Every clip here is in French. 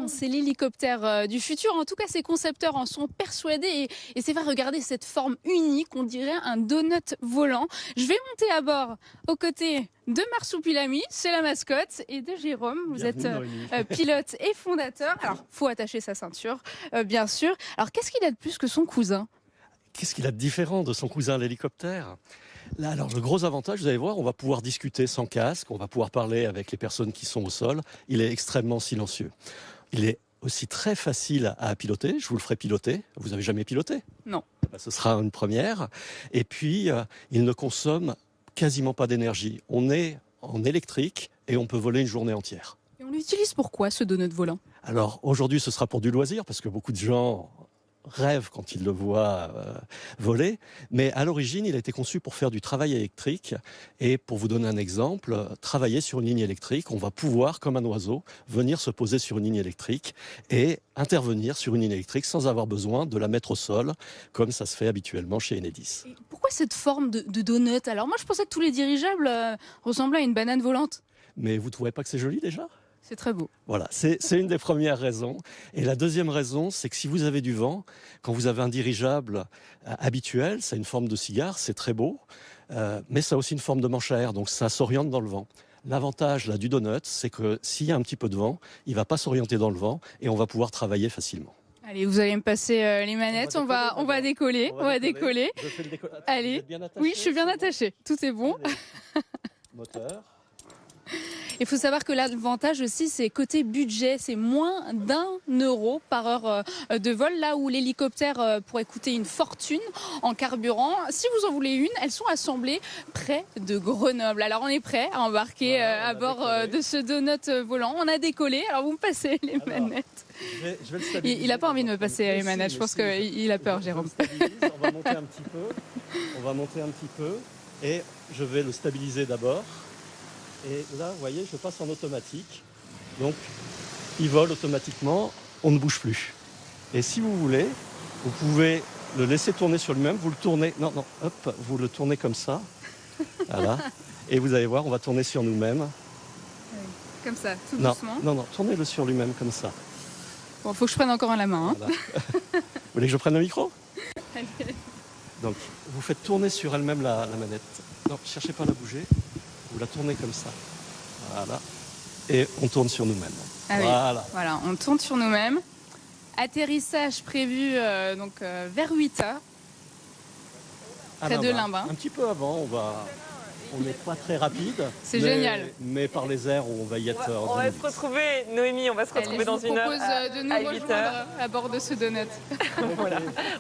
c'est l'hélicoptère du futur. En tout cas, ses concepteurs en sont persuadés. Et c'est vrai, regardez cette forme unique, on dirait un donut volant. Je vais monter à bord aux côtés de Marsupilami, c'est la mascotte, et de Jérôme. Vous êtes pilote et fondateur. Alors, faut attacher sa ceinture, bien sûr. Alors, qu'est-ce qu'il a de plus que son cousin? Qu'est-ce qu'il a de différent de son cousin l'hélicoptère? Là, alors, le gros avantage, vous allez voir, on va pouvoir discuter sans casque, on va pouvoir parler avec les personnes qui sont au sol. Il est extrêmement silencieux. Il est aussi très facile à piloter. Je vous le ferai piloter. Vous n'avez jamais piloté? Non. Ce sera une première. Et puis, il ne consomme quasiment pas d'énergie. On est en électrique et on peut voler une journée entière. Et on l'utilise pourquoi, ce donut volant? Alors, aujourd'hui, ce sera pour du loisir, parce que beaucoup de gens rêvent quand ils le voient voler. Mais à l'origine, il a été conçu pour faire du travail électrique. Et pour vous donner un exemple, travailler sur une ligne électrique, on va pouvoir, comme un oiseau, venir se poser sur une ligne électrique et intervenir sur une ligne électrique sans avoir besoin de la mettre au sol, comme ça se fait habituellement chez Enedis. Et pourquoi cette forme de donut? Alors moi, je pensais que tous les dirigeables ressemblaient à une banane volante. Mais vous ne trouvez pas que c'est joli déjà ? C'est très beau. Voilà, c'est une des premières raisons. Et la deuxième raison, c'est que si vous avez du vent, quand vous avez un dirigeable habituel, ça a une forme de cigare, c'est très beau, mais ça a aussi une forme de manche à air, donc ça s'oriente dans le vent. L'avantage là du donut, c'est que s'il y a un petit peu de vent, il ne va pas s'orienter dans le vent et on va pouvoir travailler facilement. Allez, vous allez me passer les manettes, on va décoller. Allez, oui, je suis bien attachée, tout est bon. Allez. Moteur. Il faut savoir que l'avantage aussi, c'est côté budget, c'est moins d'1 € par heure de vol, là où l'hélicoptère pourrait coûter une fortune en carburant. Si vous en voulez une, elles sont assemblées près de Grenoble. Alors on est prêt à embarquer à bord de ce donut volant. On a décollé, alors vous me passez les manettes. Je vais le stabiliser. Il n'a pas envie de me passer les manettes, je pense qu'il a peur, Jérôme. On va monter un petit peu. Et je vais le stabiliser d'abord. Et là, vous voyez, je passe en automatique. Donc, il vole automatiquement, on ne bouge plus. Et si vous voulez, vous pouvez le laisser tourner sur lui-même. Vous le tournez, vous le tournez comme ça. Voilà. Et vous allez voir, on va tourner sur nous-mêmes. Comme ça, tout doucement. Non, tournez-le sur lui-même comme ça. Bon, faut que je prenne encore la main. Voilà. Vous voulez que je prenne le micro? Allez. Donc, vous faites tourner sur elle-même la manette. Non, cherchez pas à la bouger. Vous la tournez comme ça. Voilà. Et on tourne sur nous-mêmes. Ah oui. Voilà, on tourne sur nous-mêmes. Atterrissage prévu vers 8 heures. Près de Limbin. Un petit peu avant, on n'est pas très rapide. C'est génial. Mais par les airs, on va y être. On va se retrouver, Noémie, dans une heure. Je vous propose de nous rejoindre à bord de ce donut.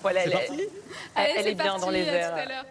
Voilà, C'est parti. elle est bien parti, dans les airs. À tout à l'heure.